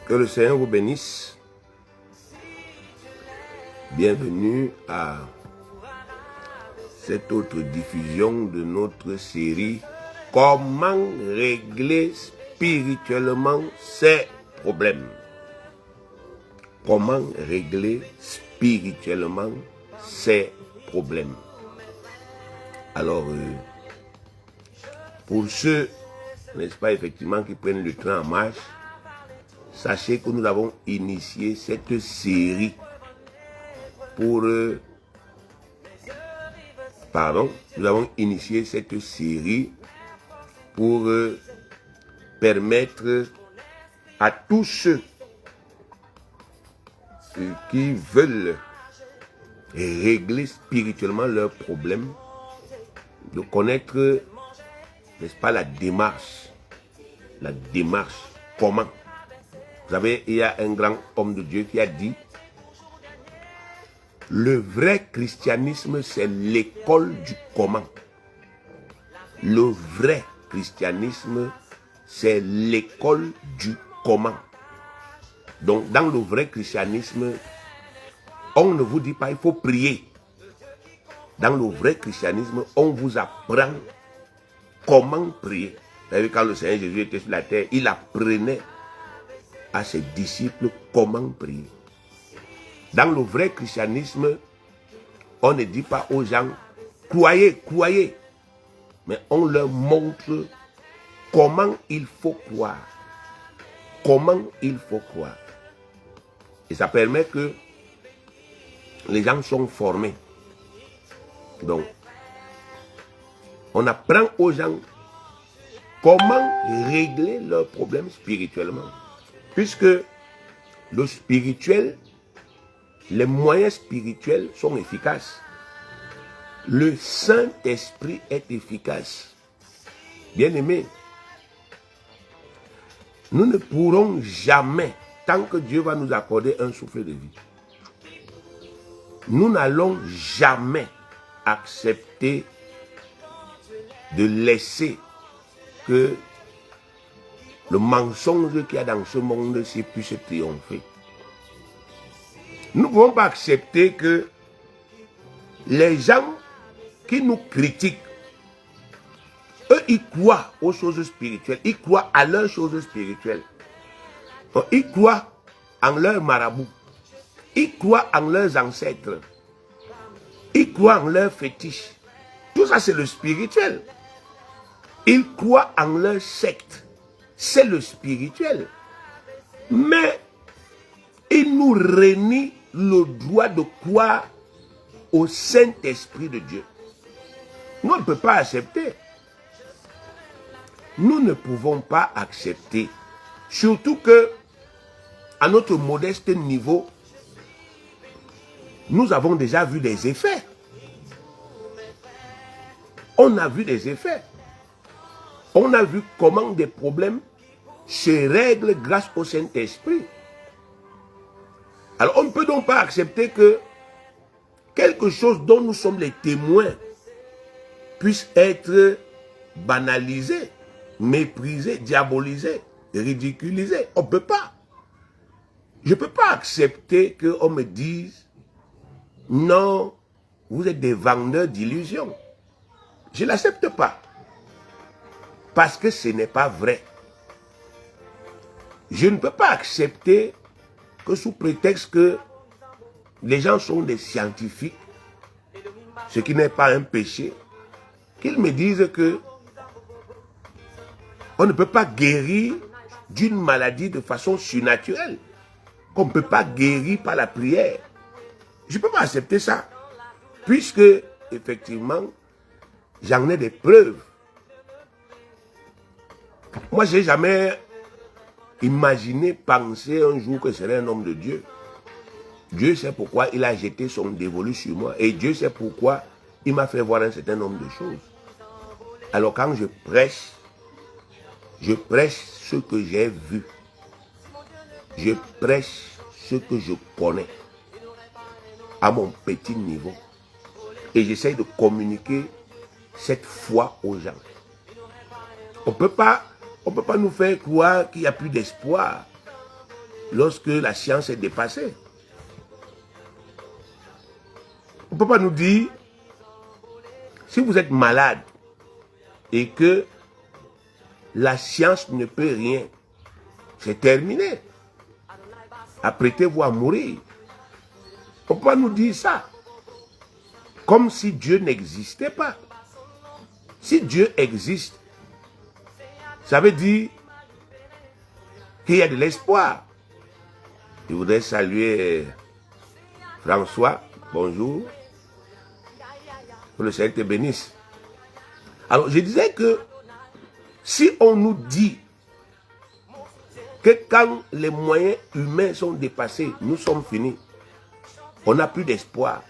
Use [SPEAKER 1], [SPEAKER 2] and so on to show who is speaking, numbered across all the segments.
[SPEAKER 1] Que le Seigneur vous bénisse. Bienvenue à cette autre diffusion de notre série « Comment régler spirituellement ses problèmes ?» Comment régler spirituellement ses problèmes. Alors, pour ceux, n'est-ce pas, effectivement, qui prennent le train en marche, sachez que nous avons initié cette série pour... nous avons initié cette série pour permettre à tous ceux qui veulent régler spirituellement leurs problèmes de connaître, n'est-ce pas, la démarche, comment. Vous savez, il y a un grand homme de Dieu qui a dit: le vrai christianisme, c'est l'école du comment. Le vrai christianisme, c'est l'école du comment. Donc, dans le vrai christianisme, on ne vous dit pas il faut prier. Dans le vrai christianisme, on vous apprend comment prier. Vous savez, quand le Seigneur Jésus était sur la terre, il apprenait à ses disciples comment prier. Dans le vrai christianisme, on ne dit pas aux gens croyez, mais on leur montre comment il faut croire. Comment il faut croire. Et ça permet que les gens sont formés. Donc, on apprend aux gens comment régler leurs problèmes spirituellement. Puisque le spirituel, les moyens spirituels sont efficaces. Le Saint-Esprit est efficace. Bien-aimés, nous ne pourrons jamais, tant que Dieu va nous accorder un souffle de vie, nous n'allons jamais accepter de laisser que le mensonge qu'il y a dans ce monde-ci puisse triompher. Nous ne pouvons pas accepter que les gens qui nous critiquent, eux, ils croient aux choses spirituelles, ils croient à leurs choses spirituelles. Donc, ils croient en leurs marabouts, ils croient en leurs ancêtres, ils croient en leurs fétiches. Tout ça, c'est le spirituel. Ils croient en leur secte. C'est le spirituel. Mais ils nous renient le droit de croire au Saint-Esprit de Dieu. Nous ne pouvons pas accepter. Nous ne pouvons pas accepter. Surtout que, à notre modeste niveau, nous avons déjà vu des effets. On a vu des effets. On a vu comment des problèmes se règlent grâce au Saint-Esprit. Alors on ne peut donc pas accepter que quelque chose dont nous sommes les témoins puisse être banalisé, méprisé, diabolisé, ridiculisé. On ne peut pas. Je ne peux pas accepter qu'on me dise non, vous êtes des vendeurs d'illusions. Je ne l'accepte pas. Parce que ce n'est pas vrai. Je ne peux pas accepter que sous prétexte que les gens sont des scientifiques, ce qui n'est pas un péché, qu'ils me disent que on ne peut pas guérir d'une maladie de façon surnaturelle, qu'on ne peut pas guérir par la prière. Je ne peux pas accepter ça, puisque effectivement, j'en ai des preuves. Moi, je n'ai jamais imaginé, pensé un jour que je serais un homme de Dieu. Dieu sait pourquoi il a jeté son dévolu sur moi. Et Dieu sait pourquoi il m'a fait voir un certain nombre de choses. Alors quand je prêche ce que j'ai vu. Je prêche ce que je connais à mon petit niveau. Et j'essaie de communiquer cette foi aux gens. On ne peut pas nous faire croire qu'il n'y a plus d'espoir lorsque la science est dépassée. On ne peut pas nous dire, si vous êtes malade et que la science ne peut rien, c'est terminé. Apprêtez-vous à mourir. On ne peut pas nous dire ça. Comme si Dieu n'existait pas. Si Dieu existe, ça veut dire qu'il y a de l'espoir. Je voudrais saluer François. Bonjour. Que le Seigneur te bénisse. Alors, je disais que si on nous dit que quand les moyens humains sont dépassés, nous sommes finis. On n'a plus d'espoir.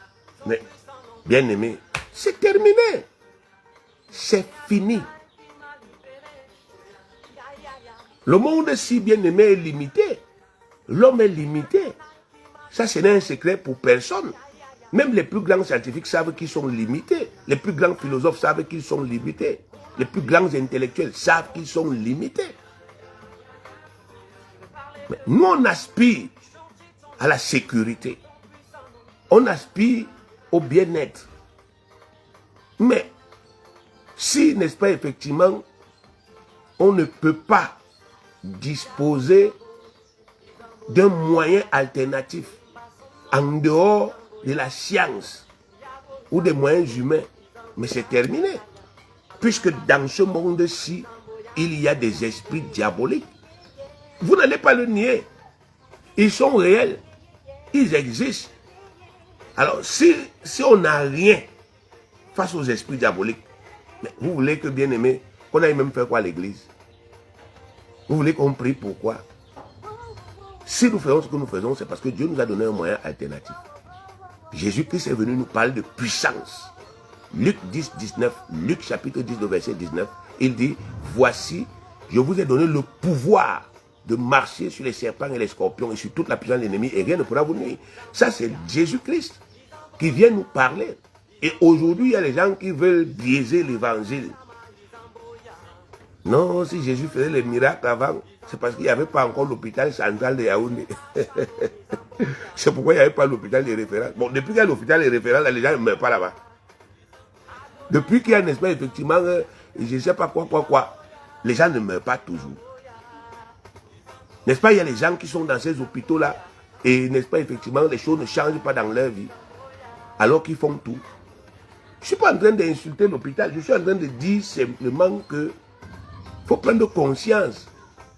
[SPEAKER 1] Mais, bien aimé, c'est terminé. C'est fini. Le monde si bien aimé est limité. L'homme est limité. Ça, ce n'est un secret pour personne. Même les plus grands scientifiques savent qu'ils sont limités. Les plus grands philosophes savent qu'ils sont limités. Les plus grands intellectuels savent qu'ils sont limités. Mais nous, on aspire à la sécurité. On aspire au bien-être. Mais si, n'est-ce pas, effectivement, on ne peut pas disposer d'un moyen alternatif en dehors de la science ou des moyens humains, mais c'est terminé. Puisque dans ce monde-ci, il y a des esprits diaboliques. Vous n'allez pas le nier. Ils sont réels. Ils existent. Alors, si on n'a rien face aux esprits diaboliques, mais vous voulez que, bien aimé, qu'on aille même faire quoi à l'église? Vous voulez qu'on prie pourquoi? Si nous faisons ce que nous faisons, c'est parce que Dieu nous a donné un moyen alternatif. Jésus-Christ est venu nous parler de puissance. Luc 10, 19, Luc chapitre 10, verset 19, il dit, voici, je vous ai donné le pouvoir de marcher sur les serpents et les scorpions et sur toute la puissance de l'ennemi et rien ne pourra vous nuire. Ça, c'est Jésus-Christ qui vient nous parler. Et aujourd'hui, il y a des gens qui veulent biaiser l'évangile. Non, si Jésus faisait les miracles avant, c'est parce qu'il n'y avait pas encore l'hôpital central de Yaoundé. C'est pourquoi il n'y avait pas l'hôpital de référence. Bon, depuis qu'il y a l'hôpital de référence, les gens ne meurent pas là-bas. Depuis qu'il y a, n'est-ce pas, effectivement, je ne sais pas quoi, les gens ne meurent pas toujours. N'est-ce pas, il y a les gens qui sont dans ces hôpitaux-là, et n'est-ce pas, effectivement, les choses ne changent pas dans leur vie, alors qu'ils font tout. Je ne suis pas en train d'insulter l'hôpital, je suis en train de dire simplement que il faut prendre conscience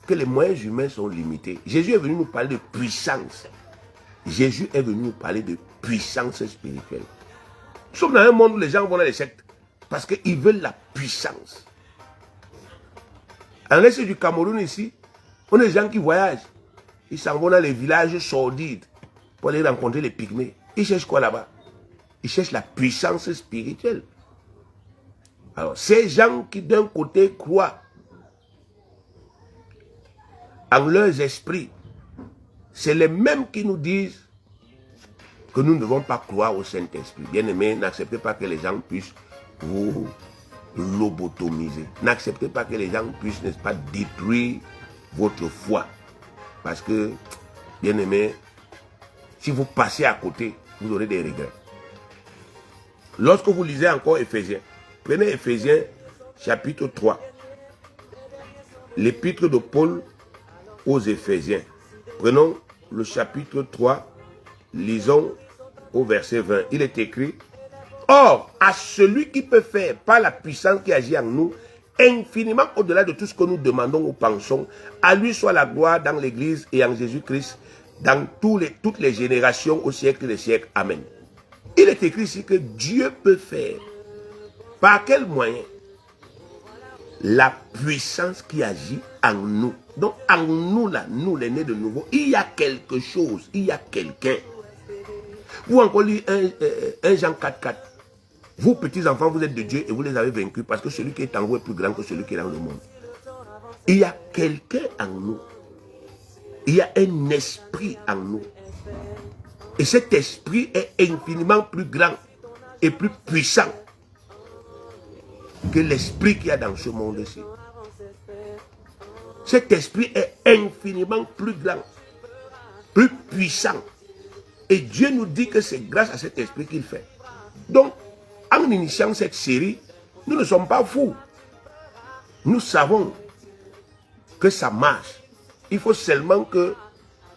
[SPEAKER 1] que les moyens humains sont limités. Jésus est venu nous parler de puissance. Jésus est venu nous parler de puissance spirituelle. Nous sommes dans un monde où les gens vont dans les sectes parce qu'ils veulent la puissance. En l'est du Cameroun ici, on a des gens qui voyagent. Ils s'en vont dans les villages sordides pour aller rencontrer les pygmées. Ils cherchent quoi là-bas? Ils cherchent la puissance spirituelle. Alors, ces gens qui d'un côté croient en leurs esprits, c'est les mêmes qui nous disent que nous ne devons pas croire au Saint-Esprit. Bien-aimés, n'acceptez pas que les gens puissent vous lobotomiser. N'acceptez pas que les gens puissent, n'est-ce pas, détruire votre foi. Parce que, bien-aimés, si vous passez à côté, vous aurez des regrets. Lorsque vous lisez encore Éphésiens, prenez Éphésiens chapitre 3, l'épître de Paul aux Éphésiens. Prenons le chapitre 3, lisons au verset 20. Il est écrit, « Or, à celui qui peut faire, par la puissance qui agit en nous, infiniment au-delà de tout ce que nous demandons ou pensons, à lui soit la gloire dans l'Église et en Jésus-Christ, dans toutes les générations au siècle des siècles. Amen. » Il est écrit ici que Dieu peut faire. Par quel moyen? La puissance qui agit en nous. Donc en nous là, nous les nés de nouveau, il y a quelque chose, il y a quelqu'un. Vous encore lire 1 Jean 4,4. Vous petits enfants, vous êtes de Dieu et vous les avez vaincus parce que celui qui est en vous est plus grand que celui qui est dans le monde. Il y a quelqu'un en nous. Il y a un esprit en nous. Et cet esprit est infiniment plus grand et plus puissant que l'esprit qu'il y a dans ce monde-ci. Cet esprit est infiniment plus grand, plus puissant. Et Dieu nous dit que c'est grâce à cet esprit qu'il fait. Donc, en initiant cette série, nous ne sommes pas fous. Nous savons que ça marche. Il faut seulement que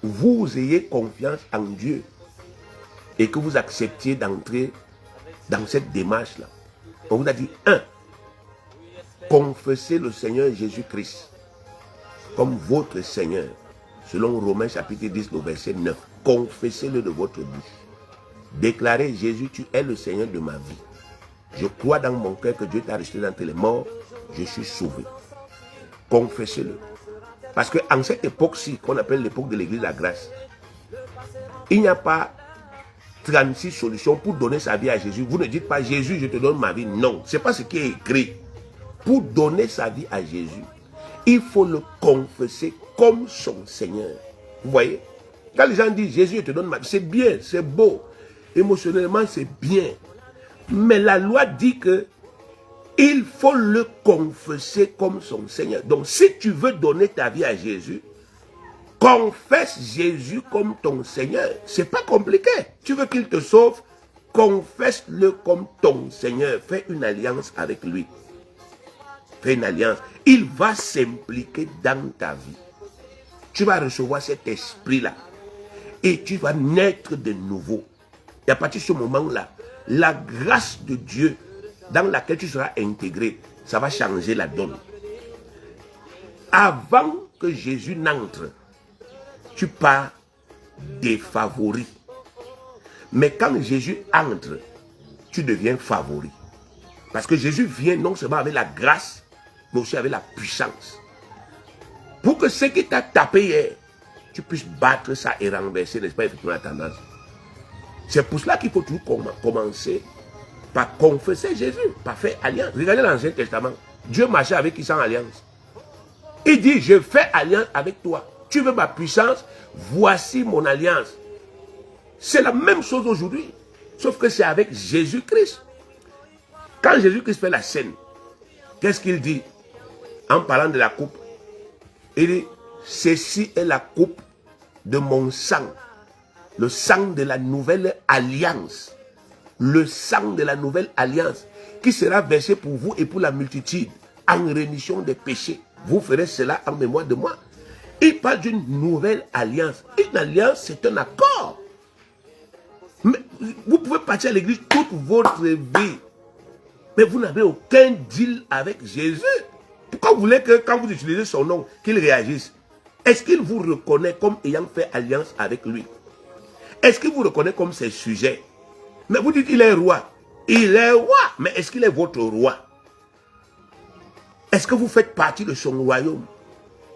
[SPEAKER 1] vous ayez confiance en Dieu et que vous acceptiez d'entrer dans cette démarche-là. On vous a dit, 1, confessez le Seigneur Jésus-Christ comme votre Seigneur. Selon Romains chapitre 10, le verset 9. Confessez-le de votre bouche. Déclarez, Jésus, tu es le Seigneur de ma vie. Je crois dans mon cœur que Dieu t'a ressuscité d'entre les morts. Je suis sauvé. Confessez-le. Parce qu'en cette époque-ci, qu'on appelle l'époque de l'église de la grâce, il n'y a pas 36 solutions pour donner sa vie à Jésus. Vous ne dites pas, Jésus, je te donne ma vie. Non, ce n'est pas ce qui est écrit. Pour donner sa vie à Jésus, il faut le confesser comme son Seigneur. Vous voyez? Quand les gens disent, Jésus, je te donne ma vie, c'est bien, c'est beau. Émotionnellement, c'est bien. Mais la loi dit que il faut le confesser comme son Seigneur. Donc, si tu veux donner ta vie à Jésus, confesse Jésus comme ton Seigneur. C'est pas compliqué. Tu veux qu'il te sauve, confesse-le comme ton Seigneur. Fais une alliance avec lui. Fais une alliance. Il va s'impliquer dans ta vie. Tu vas recevoir cet esprit-là. Et tu vas naître de nouveau. Et à partir de ce moment-là, la grâce de Dieu dans laquelle tu seras intégré, ça va changer la donne. Avant que Jésus n'entre, tu pars des favoris. Mais quand Jésus entre, tu deviens favori. Parce que Jésus vient non seulement avec la grâce, mais aussi avec la puissance. Pour que ce qui t'a tapé hier, tu puisses battre ça et renverser, n'est-ce pas, effectivement, la tendance. C'est pour cela qu'il faut toujours commencer par confesser Jésus, par faire alliance. Regardez l'Ancien Testament. Dieu marchait avec qui sans alliance? Il dit, je fais alliance avec toi. Tu veux ma puissance? Voici mon alliance. C'est la même chose aujourd'hui. Sauf que c'est avec Jésus-Christ. Quand Jésus-Christ fait la scène, qu'est-ce qu'il dit? En parlant de la coupe. Il dit, ceci est la coupe de mon sang. Le sang de la nouvelle alliance. Le sang de la nouvelle alliance qui sera versé pour vous et pour la multitude en rémission des péchés. Vous ferez cela en mémoire de moi. Il parle d'une nouvelle alliance. Une alliance, c'est un accord. Mais vous pouvez partir à l'église toute votre vie, mais vous n'avez aucun deal avec Jésus. Pourquoi vous voulez que quand vous utilisez son nom, qu'il réagisse? Est-ce qu'il vous reconnaît comme ayant fait alliance avec lui? Est-ce qu'il vous reconnaît comme ses sujets? Mais vous dites qu'il est roi. Il est roi, mais est-ce qu'il est votre roi? Est-ce que vous faites partie de son royaume?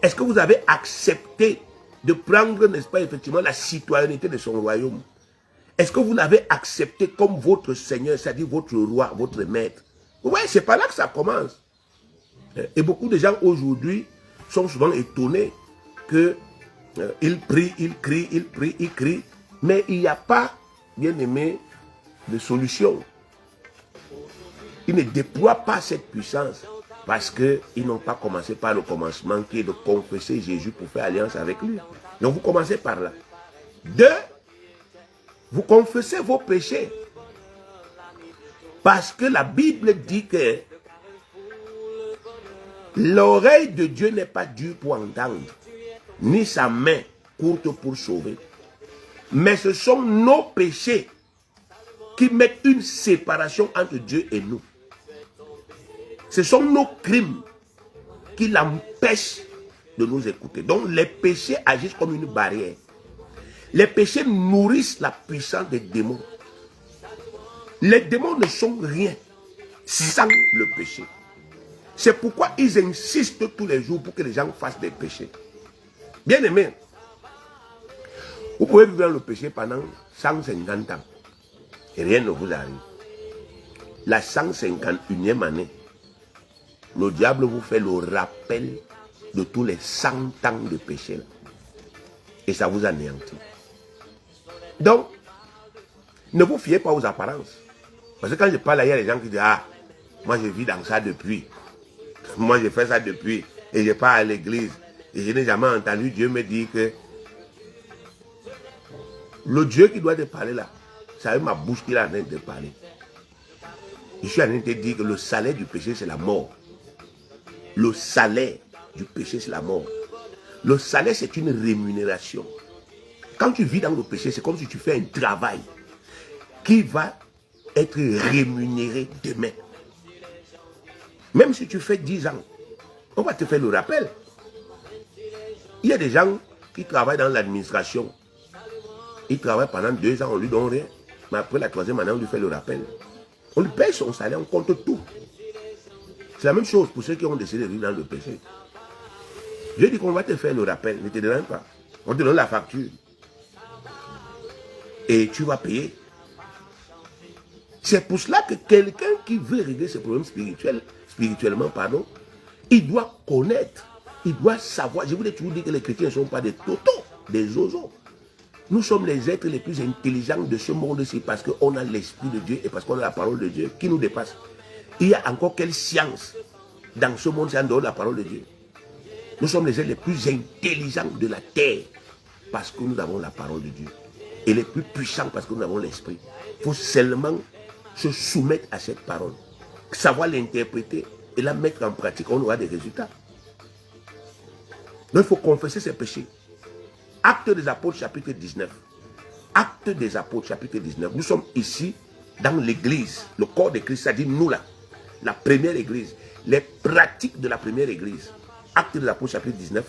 [SPEAKER 1] Est-ce que vous avez accepté de prendre, n'est-ce pas, effectivement, la citoyenneté de son royaume? Est-ce que vous l'avez accepté comme votre Seigneur, c'est-à-dire votre roi, votre maître? Oui, c'est par là que ça commence. Et beaucoup de gens aujourd'hui sont souvent étonnés qu'ils prient, ils crient, ils prient, ils crient, mais il n'y a pas, bien aimé, de solution. Ils ne déploient pas cette puissance parce qu'ils n'ont pas commencé par le commencement qui est de confesser Jésus pour faire alliance avec lui. Donc vous commencez par là. 2, vous confessez vos péchés. Parce que la Bible dit que l'oreille de Dieu n'est pas dure pour entendre, ni sa main courte pour sauver. Mais ce sont nos péchés qui mettent une séparation entre Dieu et nous. Ce sont nos crimes qui l'empêchent de nous écouter. Donc les péchés agissent comme une barrière. Les péchés nourrissent la puissance des démons. Les démons ne sont rien sans le péché. C'est pourquoi ils insistent tous les jours pour que les gens fassent des péchés. Bien aimé, vous pouvez vivre dans le péché pendant 150 ans et rien ne vous arrive. La 151e année, le diable vous fait le rappel de tous les 100 ans de péché là. Et ça vous anéantit. Donc, ne vous fiez pas aux apparences. Parce que quand je parle, il y a des gens qui disent, ah, moi je vis dans ça depuis. Moi je fais ça depuis. Et je pars à l'église. Et je n'ai jamais entendu Dieu me dire que le Dieu qui doit te parler là, c'est avec ma bouche qu'il est en train de te parler. Je suis en train de te dire que le salaire du péché, c'est la mort. Le salaire du péché, c'est la mort. Le salaire, c'est une rémunération. Quand tu vis dans le péché, c'est comme si tu fais un travail qui va être rémunéré demain. Même si tu fais 10 ans, on va te faire le rappel. Il y a des gens qui travaillent dans l'administration. Ils travaillent pendant 2 ans, on ne lui donne rien. Mais après la 3e année, on lui fait le rappel. On lui paye son salaire, on compte tout. C'est la même chose pour ceux qui ont décidé de vivre dans le péché. Je dis qu'on va te faire le rappel, ne te donne pas. On te donne la facture. Et tu vas payer. C'est pour cela que quelqu'un qui veut régler ses problèmes spirituellement, il doit connaître, il doit savoir. Je vous ai toujours dit que les chrétiens ne sont pas des totos, des zozos. Nous sommes les êtres les plus intelligents de ce monde-ci parce qu'on a l'Esprit de Dieu et parce qu'on a la parole de Dieu qui nous dépasse. Il y a encore quelle science dans ce monde-ci en dehors de la parole de Dieu? Nous sommes les êtres les plus intelligents de la terre parce que nous avons la parole de Dieu. Et les plus puissants parce que nous avons l'Esprit. Il faut seulement se soumettre à cette parole, savoir l'interpréter et la mettre en pratique. On aura des résultats. Donc il faut confesser ses péchés. Actes des Apôtres chapitre 19. Actes des Apôtres chapitre 19. Nous sommes ici dans l'église, le corps de Christ, c'est-à-dire nous là, la première église, les pratiques de la première église. Actes des Apôtres chapitre 19,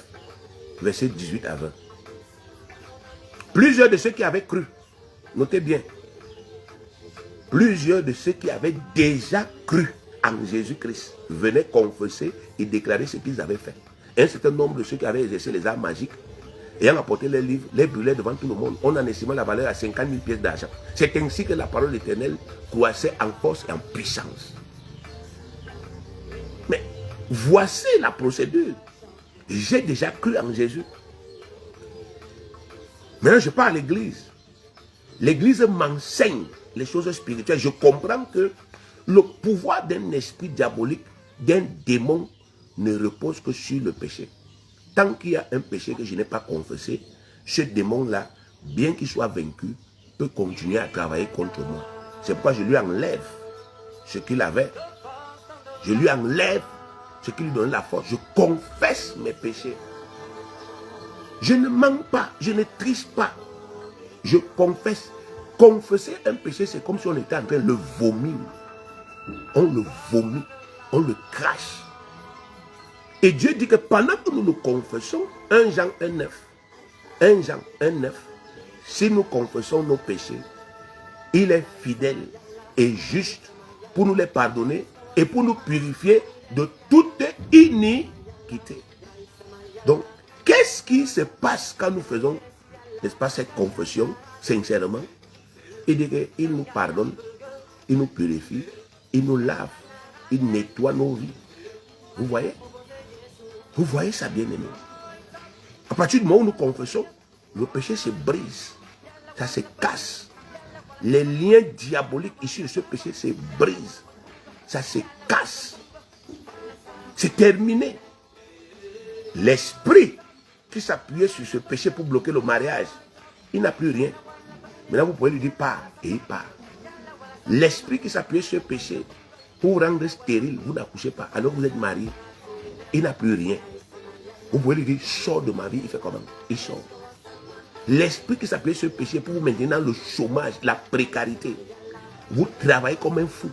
[SPEAKER 1] versets 18 à 20. Plusieurs de ceux qui avaient cru, notez bien, plusieurs de ceux qui avaient déjà cru en Jésus-Christ venaient confesser et déclarer ce qu'ils avaient fait. Un certain nombre de ceux qui avaient exercé les arts magiques, ayant apporté les livres, les brûlaient devant tout le monde. On en estimait la valeur à 50 000 pièces d'argent. C'est ainsi que la parole éternelle croissait en force et en puissance. Mais voici la procédure. J'ai déjà cru en Jésus. Maintenant, je pars à l'église. L'église m'enseigne les choses spirituelles. Je comprends que le pouvoir d'un esprit diabolique, d'un démon, ne repose que sur le péché. Tant qu'il y a un péché que je n'ai pas confessé, ce démon-là, bien qu'il soit vaincu, peut continuer à travailler contre moi. C'est pourquoi je lui enlève ce qu'il avait. Je lui enlève ce qui lui donne la force. Je confesse mes péchés. Je ne mens pas, je ne triche pas. Je confesse. Confesser un péché, c'est comme si on était en train de le vomir. On le vomit, on le crache. Et Dieu dit que pendant que nous le confessons, 1 Jean 1,9, si nous confessons nos péchés, il est fidèle et juste pour nous les pardonner et pour nous purifier de toute iniquité. Donc, qu'est-ce qui se passe quand nous faisons, n'est-ce pas, cette confession, sincèrement? Il dit qu'il nous pardonne, il nous purifie, il nous lave, il nettoie nos vies. Vous voyez? Vous voyez ça, bien aimé. À partir du moment où nous confessons, le péché se brise, ça se casse. Les liens diaboliques issus de ce péché se brisent, ça se casse. C'est terminé. L'esprit qui s'appuyait sur ce péché pour bloquer le mariage, il n'a plus rien. Maintenant, vous pouvez lui dire pars, et il part. L'esprit qui s'appuyait sur ce péché pour vous rendre stérile, vous n'accouchez pas, alors vous êtes marié. Il n'a plus rien. Vous pouvez lui dire, sors de ma vie, il fait comment? Il sort. L'esprit qui s'appelait ce péché pour vous maintenir dans le chômage, la précarité. Vous travaillez comme un fou,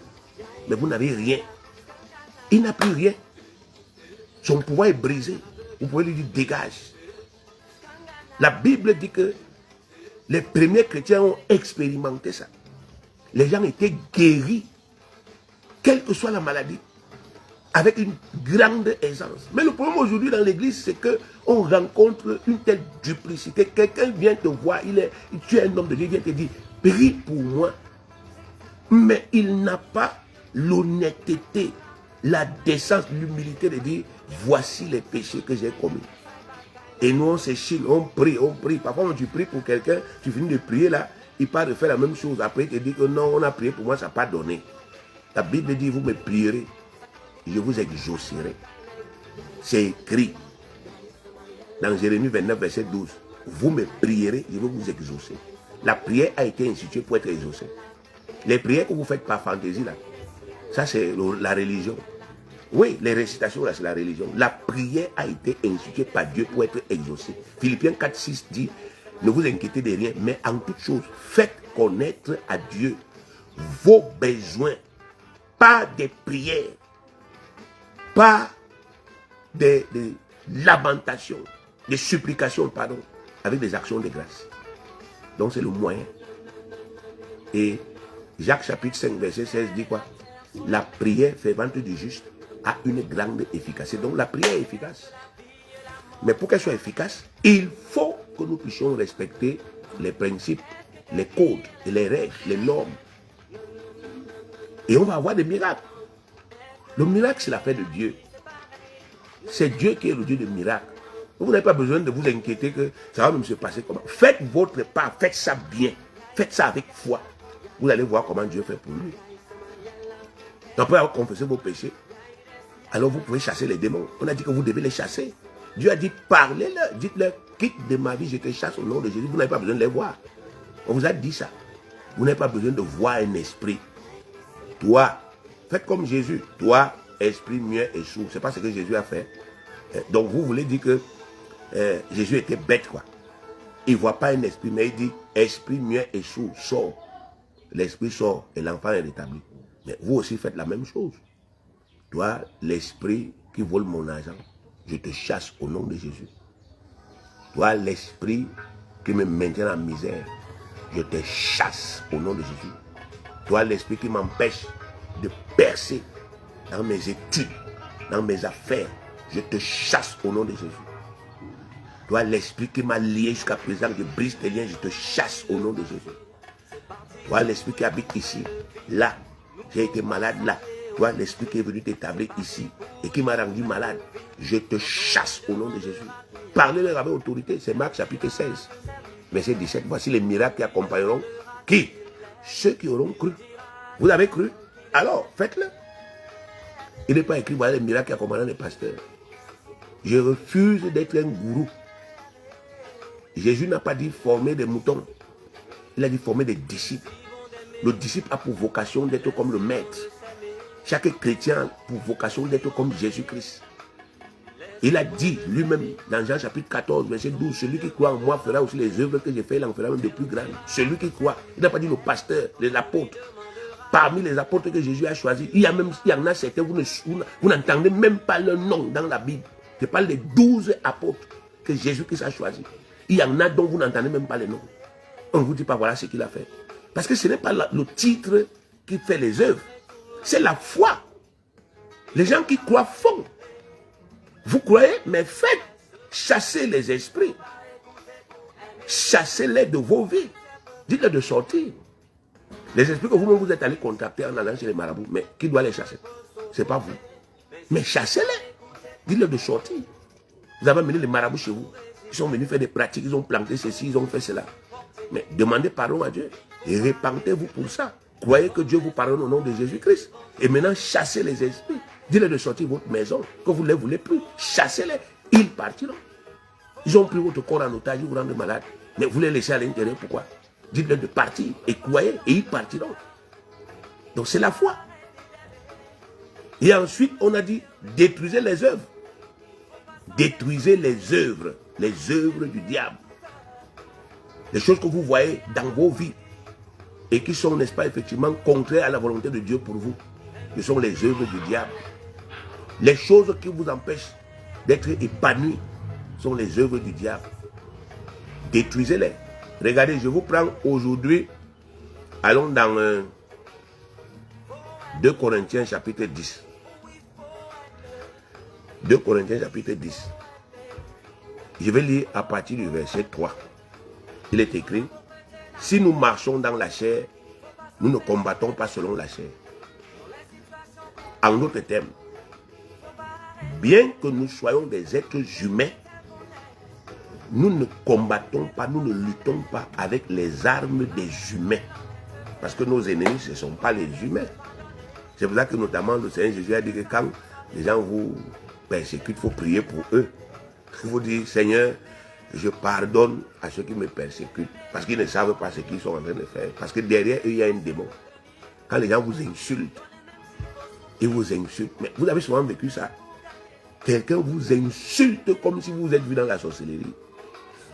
[SPEAKER 1] mais vous n'avez rien. Il n'a plus rien. Son pouvoir est brisé. Vous pouvez lui dire, dégage. La Bible dit que les premiers chrétiens ont expérimenté ça. les gens étaient guéris, quelle que soit la maladie, avec une grande aisance. Mais le problème aujourd'hui dans l'église, c'est qu'on rencontre une telle duplicité. Quelqu'un vient te voir, tu es un homme de Dieu, il vient te dire, prie pour moi. Mais il n'a pas l'honnêteté, la décence, l'humilité de dire, voici les péchés que j'ai commis. Et nous, on s'échine, on prie, on prie. Parfois, quand tu pries pour quelqu'un, tu finis de prier là, il part de faire la même chose. Après, il te dit que non, on a prié pour moi, ça n'a pas donné. La Bible dit, vous me prierez, je vous exaucerai. C'est écrit dans Jérémie 29, verset 12. Vous me prierez, je vais vous exaucer. La prière a été instituée pour être exaucée. Les prières que vous faites par fantaisie là, ça c'est la religion. Oui, les récitations là, c'est la religion. La prière a été instituée par Dieu pour être exaucée. Philippiens 4, 6 dit, ne vous inquiétez de rien, mais en toute chose, faites connaître à Dieu vos besoins, pas des prières, pas des lamentations, des supplications, pardon, avec des actions de grâce. Donc c'est le moyen. Et Jacques chapitre 5, verset 16 dit quoi? La prière fervente du juste a une grande efficacité. Donc la prière est efficace. Mais pour qu'elle soit efficace, il faut que nous puissions respecter les principes, les codes, les règles, les normes. Et on va avoir des miracles. Le miracle, c'est l'affaire de Dieu. C'est Dieu qui est le Dieu des miracles. Vous n'avez pas besoin de vous inquiéter que ça va nous se passer comment. Faites votre part, faites ça bien. Faites ça avec foi. Vous allez voir comment Dieu fait pour lui. Après avoir confessé vos péchés, alors vous pouvez chasser les démons. On a dit que vous devez les chasser. Dieu a dit, parlez-leur, dites-leur, quitte de ma vie, je te chasse au nom de Jésus. Vous n'avez pas besoin de les voir. On vous a dit ça. Vous n'avez pas besoin de voir un esprit. Toi, faites comme Jésus. Toi, esprit muet et sourd. C'est pas ce que Jésus a fait. Donc vous voulez dire que Jésus était bête, quoi. Il ne voit pas un esprit, mais il dit, esprit muet et sourd, sort. L'esprit sort et l'enfant est rétabli. Mais vous aussi faites la même chose. Toi, l'esprit qui vole mon argent, je te chasse au nom de Jésus. Toi, l'esprit qui me maintient en misère, je te chasse au nom de Jésus. Toi, l'esprit qui m'empêche de percer dans mes études, dans mes affaires, je te chasse au nom de Jésus. Toi, l'esprit qui m'a lié jusqu'à présent, je brise tes liens, je te chasse au nom de Jésus. Toi, l'esprit qui habite ici, là, j'ai été malade là. Toi, l'esprit qui est venu t'établir ici et qui m'a rendu malade, je te chasse au nom de Jésus. Parlez-leur avec autorité, c'est Marc chapitre 16, verset 17. Voici les miracles qui accompagneront qui? Ceux qui auront cru. Vous avez cru? Alors, faites-le. Il n'est pas écrit, voilà les miracles qui accompagneront les pasteurs. Je refuse d'être un gourou. Jésus n'a pas dit former des moutons. Il a dit former des disciples. Le disciple a pour vocation d'être comme le maître. Chaque chrétien a pour vocation d'être comme Jésus-Christ. Il a dit lui-même dans Jean chapitre 14, verset 12, celui qui croit en moi fera aussi les œuvres que j'ai faites, il en fera même de plus grandes. Celui qui croit, il n'a pas dit le pasteur, les apôtres. Parmi les apôtres que Jésus a choisis, il y en a certains, vous n'entendez même pas leur nom dans la Bible. Je parle des 12 apôtres que Jésus-Christ a choisis. Il y en a dont vous n'entendez même pas les noms. On ne vous dit pas voilà ce qu'il a fait. Parce que ce n'est pas le titre qui fait les œuvres. C'est la foi. Les gens qui croient font. Vous croyez, mais faites. Chassez les esprits. Chassez-les de vos vies. Dites-leur de sortir. Les esprits que vous-même vous êtes allés contacter en allant chez les marabouts, mais qui doit les chasser? Ce n'est pas vous. Mais chassez-les. Dites-leur de sortir. Vous avez amené les marabouts chez vous. Ils sont venus faire des pratiques, ils ont planté ceci, ils ont fait cela. Mais demandez pardon à Dieu. Et repentez-vous pour ça. Croyez que Dieu vous pardonne au nom de Jésus-Christ. Et maintenant, chassez les esprits. Dites-leur de sortir de votre maison, que vous ne les voulez plus. Chassez-les. Ils partiront. Ils ont pris votre corps en otage, ils vous rendent malade. Mais vous les laissez à l'intérieur, pourquoi? Dites-leur de partir. Et croyez, et ils partiront. Donc c'est la foi. Et ensuite, on a dit, détruisez les œuvres. Détruisez les œuvres du diable. Les choses que vous voyez dans vos vies et qui sont, n'est-ce pas, effectivement contraires à la volonté de Dieu pour vous, ce sont les œuvres du diable. Les choses qui vous empêchent d'être épanouis sont les œuvres du diable. Détruisez-les. Regardez, je vous prends aujourd'hui, allons dans 2 Corinthiens chapitre 10. 2 Corinthiens chapitre 10. Je vais lire à partir du verset 3. Il est écrit, si nous marchons dans la chair, nous ne combattons pas selon la chair. En d'autres termes, bien que nous soyons des êtres humains, nous ne combattons pas, nous ne luttons pas avec les armes des humains. Parce que nos ennemis, ce ne sont pas les humains. C'est pour ça que notamment le Seigneur Jésus a dit que quand les gens vous persécutent, il faut prier pour eux. Il faut dire, Seigneur, je pardonne à ceux qui me persécutent. Parce qu'ils ne savent pas ce qu'ils sont en train de faire. Parce que derrière eux, il y a un démon. Quand les gens vous insultent, ils vous insultent. Mais vous avez souvent vécu ça. Quelqu'un vous insulte comme si vous êtes vu dans la sorcellerie.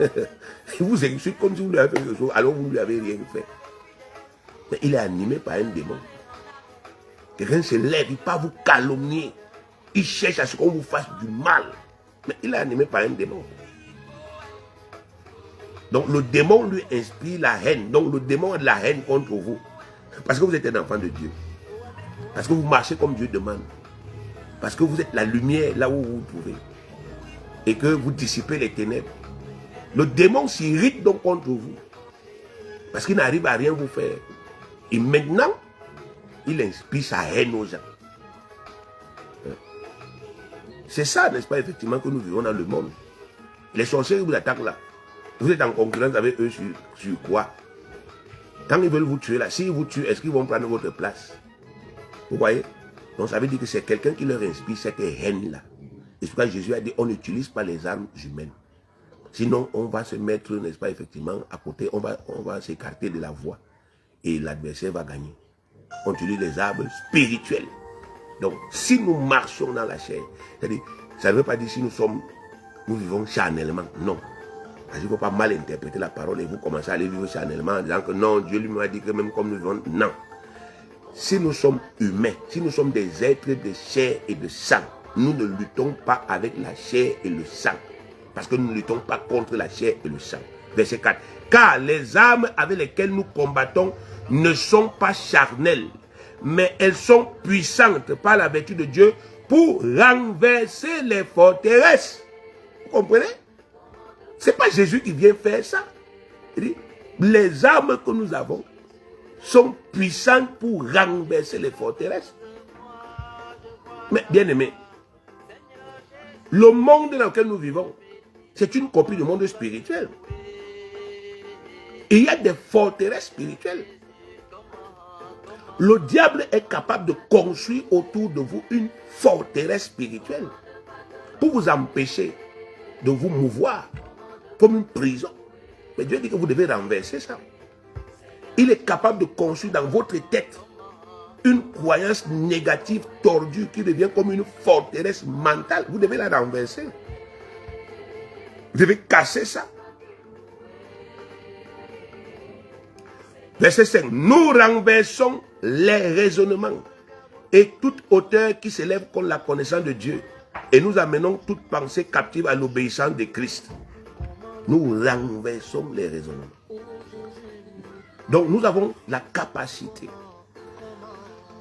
[SPEAKER 1] Il vous insulte comme si vous lui avez fait quelque chose, alors vous ne lui avez rien fait. Mais il est animé par un démon. Quelqu'un se lève, il part vous calomnier. Il cherche à ce qu'on vous fasse du mal. Mais il est animé par un démon. Donc le démon lui inspire la haine. Donc le démon a de la haine contre vous. Parce que vous êtes un enfant de Dieu. Parce que vous marchez comme Dieu demande. Parce que vous êtes la lumière là où vous vous trouvez. Et que vous dissipez les ténèbres. Le démon s'irrite donc contre vous. Parce qu'il n'arrive à rien vous faire. Et maintenant, il inspire sa haine aux gens. C'est ça, n'est-ce pas, effectivement, que nous vivons dans le monde. Les sorciers vous attaquent là. Vous êtes en concurrence avec eux sur quoi? Quand ils veulent vous tuer là, s'ils vous tuent, est-ce qu'ils vont prendre votre place? Vous voyez? Donc ça veut dire que c'est quelqu'un qui leur inspire cette haine-là. Et c'est pourquoi Jésus a dit, on n'utilise pas les armes humaines. Sinon, on va se mettre, n'est-ce pas, effectivement, à côté, on va s'écarter de la voie. Et l'adversaire va gagner. On utilise les armes spirituelles. Donc, si nous marchons dans la chair, c'est-à-dire, ça ne veut pas dire si nous vivons charnellement. Non. Parce qu'il ne faut pas mal interpréter la parole et vous commencez à aller vivre charnellement en disant que non, Dieu lui m'a dit que même comme nous vivons, non. Si nous sommes humains, si nous sommes des êtres de chair et de sang, nous ne luttons pas avec la chair et le sang. Parce que nous ne luttons pas contre la chair et le sang. Verset 4. Car les armes avec lesquelles nous combattons ne sont pas charnelles, mais elles sont puissantes par la vertu de Dieu pour renverser les forteresses. Vous comprenez? Ce n'est pas Jésus qui vient faire ça. Il dit, les armes que nous avons sont puissantes pour renverser les forteresses. Mais bien aimé, le monde dans lequel nous vivons, c'est une copie du monde spirituel. Il y a des forteresses spirituelles. Le diable est capable de construire autour de vous une forteresse spirituelle pour vous empêcher de vous mouvoir comme une prison. Mais Dieu dit que vous devez renverser ça. Il est capable de construire dans votre tête une croyance négative tordue qui devient comme une forteresse mentale. Vous devez la renverser. Vous devez casser ça. Verset 5. Nous renversons les raisonnements et toute hauteur qui s'élève contre la connaissance de Dieu. Et nous amenons toute pensée captive à l'obéissance de Christ. Nous renversons les raisonnements. Donc nous avons la capacité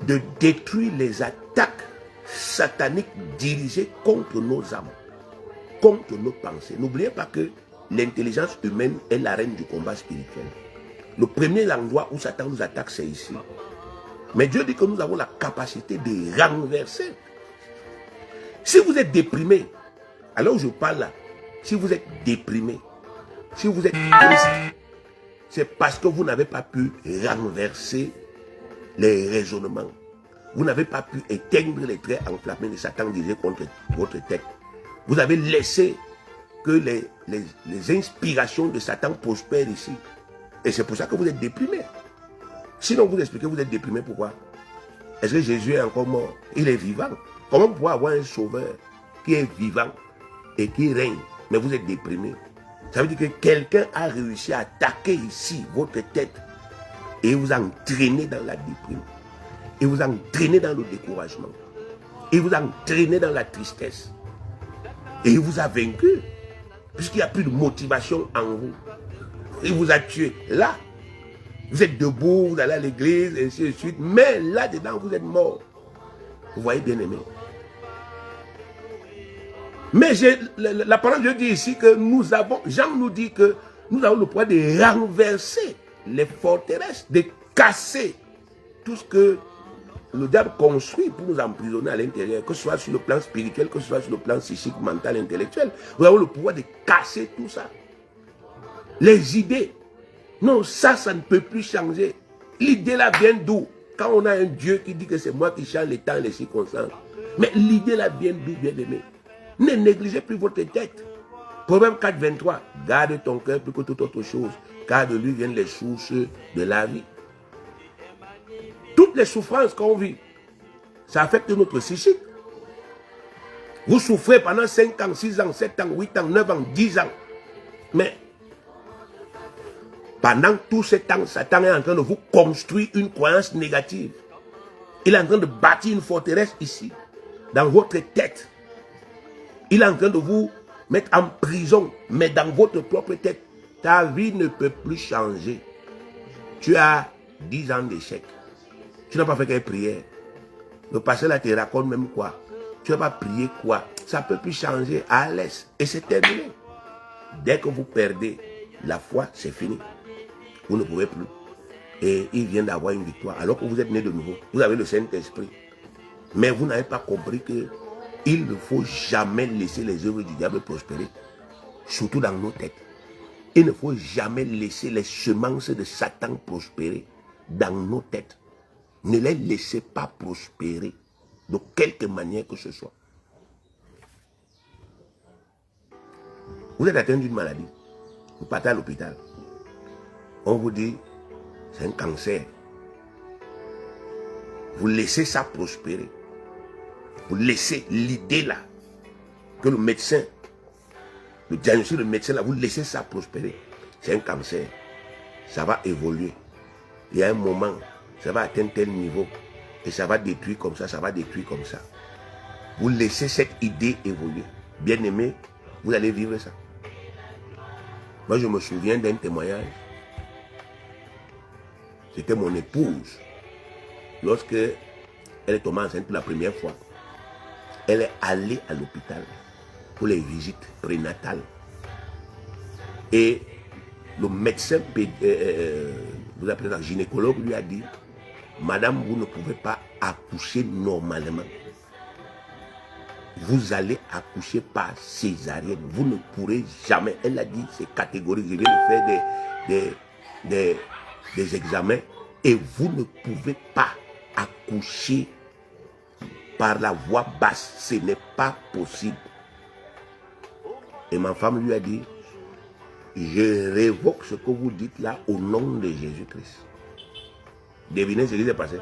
[SPEAKER 1] de détruire les attaques sataniques dirigées contre nos âmes, contre nos pensées. N'oubliez pas que l'intelligence humaine est la reine du combat spirituel. Le premier endroit où Satan nous attaque, c'est ici. Mais Dieu dit que nous avons la capacité de renverser. Si vous êtes déprimé, alors je parle là, si vous êtes déprimé, si vous êtes triste, c'est parce que vous n'avez pas pu renverser les raisonnements. Vous n'avez pas pu éteindre les traits enflammés de Satan dirigés contre votre tête. Vous avez laissé que les inspirations de Satan prospèrent ici. Et c'est pour ça que vous êtes déprimé. Sinon, vous expliquez, vous êtes déprimé, pourquoi? Est-ce que Jésus est encore mort? Il est vivant. Comment vous pouvez avoir un sauveur qui est vivant et qui règne, mais vous êtes déprimé? Ça veut dire que quelqu'un a réussi à attaquer ici votre tête et vous a entraîné dans la déprime. Et vous a entraîné dans le découragement. Et vous a entraîné dans la tristesse. Et il vous a vaincu. Puisqu'il n'y a plus de motivation en vous. Il vous a tué là. Vous êtes debout, vous allez à l'église, et ainsi de suite. Mais là-dedans, vous êtes mort. Vous voyez, bien aimé. Mais la parole de Dieu dit ici que nous avons, Jean nous dit que nous avons le pouvoir de renverser les forteresses, de casser tout ce que le diable construit pour nous emprisonner à l'intérieur, que ce soit sur le plan spirituel, que ce soit sur le plan psychique, mental, intellectuel. Nous avons le pouvoir de casser tout ça. Les idées. Non, ça ne peut plus changer. L'idée là vient d'où? Quand on a un Dieu qui dit que c'est moi qui change les temps et les circonstances. Mais l'idée là vient d'où, bien aimé? Ne négligez plus votre tête. Proverbe 4, 23. Garde ton cœur plus que toute autre chose, car de lui viennent les sources de la vie. Toutes les souffrances qu'on vit, ça affecte notre psychique. Vous souffrez pendant 5 ans, 6 ans, 7 ans, 8 ans, 9 ans, 10 ans. Mais pendant tout ce temps, Satan est en train de vous construire une croyance négative. Il est en train de bâtir une forteresse ici, dans votre tête. Il est en train de vous mettre en prison, mais dans votre propre tête. Ta vie ne peut plus changer. Tu as 10 ans d'échec. Tu n'as pas fait qu'une prière. Le pasteur là te raconte même quoi. Tu n'as pas prié quoi. Ça ne peut plus changer à l'aise. Et c'est terminé. Dès que vous perdez la foi, c'est fini. Vous ne pouvez plus. Et il vient d'avoir une victoire. Alors que vous êtes né de nouveau. Vous avez le Saint-Esprit. Mais vous n'avez pas compris que il ne faut jamais laisser les œuvres du diable prospérer. Surtout dans nos têtes. Il ne faut jamais laisser les semences de Satan prospérer dans nos têtes. Ne les laissez pas prospérer de quelque manière que ce soit. Vous êtes atteint d'une maladie. Vous partez à l'hôpital. On vous dit, c'est un cancer. Vous laissez ça prospérer. Vous laissez l'idée là, que le médecin, le diagnostic du médecin là, vous laissez ça prospérer. C'est un cancer. Ça va évoluer. Il y a un moment, ça va atteindre tel niveau. Et ça va détruire comme ça, ça va détruire comme ça. Vous laissez cette idée évoluer. Bien aimé, vous allez vivre ça. Moi, je me souviens d'un témoignage. C'était mon épouse. Lorsque elle est tombée enceinte pour la première fois, elle est allée à l'hôpital pour les visites prénatales. Et le médecin, vous appelez ça gynécologue, lui a dit, madame, vous ne pouvez pas accoucher normalement. Vous allez accoucher par césarienne. Vous ne pourrez jamais. Elle a dit, c'est catégorique. Je viens de faire des examens. Et vous ne pouvez pas accoucher par la voie basse. Ce n'est pas possible. Et ma femme lui a dit, je révoque ce que vous dites là au nom de Jésus-Christ. Devinez ce qui s'est passé.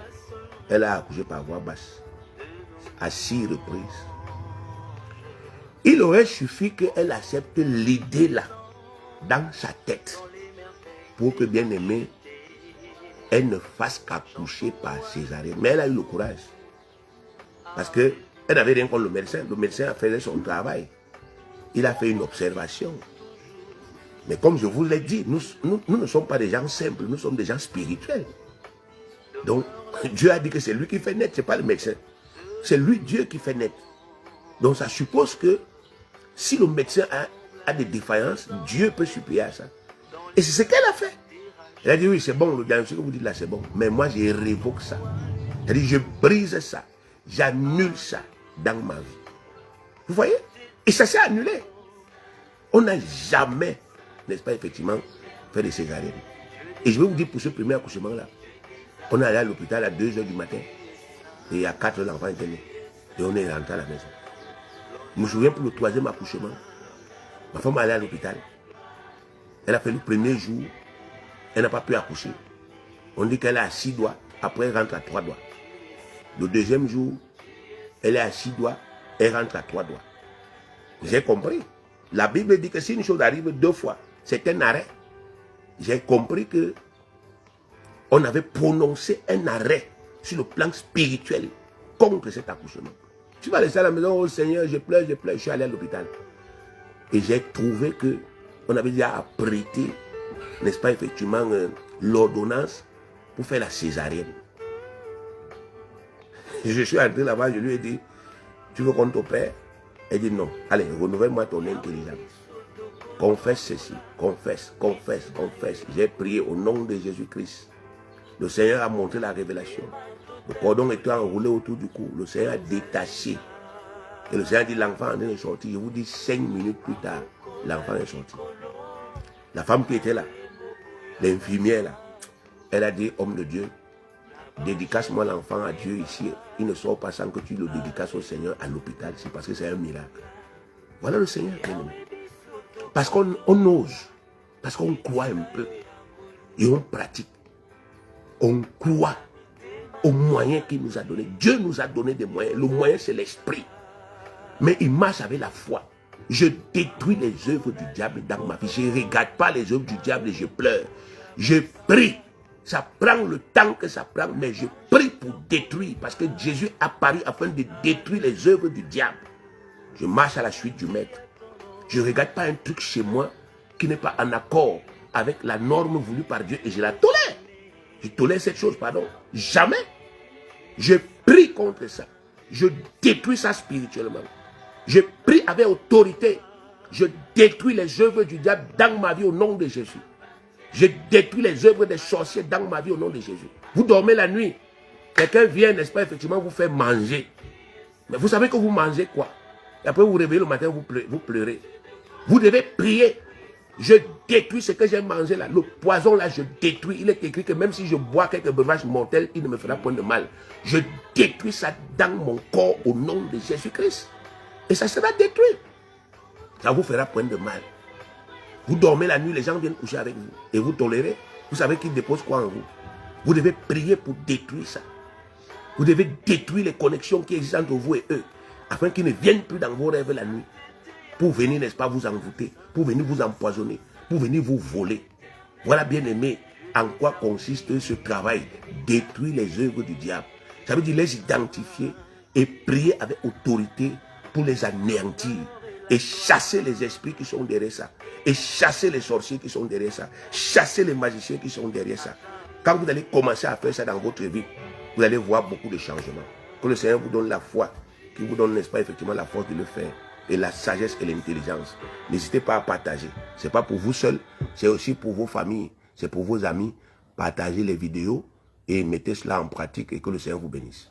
[SPEAKER 1] Elle a accouché par voie basse. À 6 reprises. Il aurait suffi qu'elle accepte l'idée là, dans sa tête, pour que, bien aimée, elle ne fasse qu'accoucher par césarienne. Mais elle a eu le courage. Parce qu'elle n'avait rien contre le médecin. Le médecin a fait son travail. Il a fait une observation. Mais comme je vous l'ai dit, nous ne sommes pas des gens simples, nous sommes des gens spirituels. Donc, Dieu a dit que c'est lui qui fait naître, ce n'est pas le médecin. C'est lui, Dieu, qui fait naître. Donc, ça suppose que si le médecin a des défaillances, Dieu peut suppléer à ça. Et c'est ce qu'elle a fait. Elle a dit, oui, c'est bon, le diagnostic que vous dites là, c'est bon. Mais moi, je révoque ça. Elle a dit, je brise ça. J'annule ça dans ma vie. Vous voyez? Et ça s'est annulé. On n'a jamais, n'est-ce pas, effectivement, fait des césariennes. Et je vais vous dire, pour ce premier accouchement-là, on est allé à l'hôpital à 2 h du matin. Et à 4 h, l'enfant était né. Et on est rentré à la maison. Je me souviens pour le 3e accouchement. Ma femme est allée à l'hôpital. Elle a fait le premier jour. Elle n'a pas pu accoucher. On dit qu'elle est à 6 doigts. Après, elle rentre à 3 doigts. Le 2e jour, elle est à 6 doigts. Elle rentre à 3 doigts. J'ai compris. La Bible dit que si une chose arrive 2 fois, c'est un arrêt. J'ai compris que on avait prononcé un arrêt sur le plan spirituel contre cet accouchement. Tu vas laisser à la maison, oh Seigneur, je pleure, je suis allé à l'hôpital. Et j'ai trouvé que on avait déjà apprêté, n'est-ce pas, effectivement, l'ordonnance pour faire la césarienne. Je suis entré là-bas, je lui ai dit, tu veux qu'on t'opère? Elle dit non. Allez, renouvelle-moi ton intelligence. Confesse ceci, confesse, confesse, confesse. J'ai prié au nom de Jésus-Christ. Le Seigneur a montré la révélation. Le cordon était enroulé autour du cou. Le Seigneur a détaché. Et le Seigneur dit, l'enfant en train de sortir. Je vous dis, 5 minutes plus tard, l'enfant est sorti. La femme qui était là, l'infirmière là, elle a dit, homme de Dieu, dédicace-moi l'enfant à Dieu ici. Il ne sort pas sans que tu le dédicaces au Seigneur à l'hôpital. C'est parce que c'est un miracle. Voilà le Seigneur, bien-aimé. Parce qu'on ose, parce qu'on croit un peu et on pratique. On croit aux moyens qu'il nous a donnés. Dieu nous a donné des moyens. Le moyen, c'est l'esprit. Mais il marche avec la foi. Je détruis les œuvres du diable dans ma vie. Je ne regarde pas les œuvres du diable et je pleure. Je prie. Ça prend le temps que ça prend, mais je prie pour détruire. Parce que Jésus est apparu afin de détruire les œuvres du diable. Je marche à la suite du maître. Je ne regarde pas un truc chez moi qui n'est pas en accord avec la norme voulue par Dieu et je la tolère. Je tolère cette chose, pardon. Jamais. Je prie contre ça. Je détruis ça spirituellement. Je prie avec autorité. Je détruis les œuvres du diable dans ma vie au nom de Jésus. Je détruis les œuvres des sorciers dans ma vie au nom de Jésus. Vous dormez la nuit. Quelqu'un vient, n'est-ce pas, effectivement, vous faire manger. Mais vous savez que vous mangez quoi? Et après vous vous réveillez le matin, vous pleurez. Vous devez prier. Je détruis ce que j'ai mangé là. Le poison là, je détruis. Il est écrit que même si je bois quelques breuvages mortels, il ne me fera point de mal. Je détruis ça dans mon corps au nom de Jésus-Christ. Et ça sera détruit. Ça vous fera point de mal. Vous dormez la nuit, les gens viennent coucher avec vous. Et vous tolérez. Vous savez qu'ils déposent quoi en vous? Vous devez prier pour détruire ça. Vous devez détruire les connexions qui existent entre vous et eux. Afin qu'ils ne viennent plus dans vos rêves la nuit. Pour venir, n'est-ce pas, vous envoûter. Pour venir vous empoisonner. Pour venir vous voler. Voilà, bien aimé, en quoi consiste ce travail. Détruire les œuvres du diable. Ça veut dire les identifier et prier avec autorité pour les anéantir. Et chasser les esprits qui sont derrière ça. Et chasser les sorciers qui sont derrière ça. Chasser les magiciens qui sont derrière ça. Quand vous allez commencer à faire ça dans votre vie, vous allez voir beaucoup de changements. Que le Seigneur vous donne la foi, qui vous donne, n'est-ce pas, effectivement la force de le faire. Et la sagesse et l'intelligence. N'hésitez pas à partager. Ce n'est pas pour vous seul, c'est aussi pour vos familles, c'est pour vos amis. Partagez les vidéos et mettez cela en pratique et que le Seigneur vous bénisse.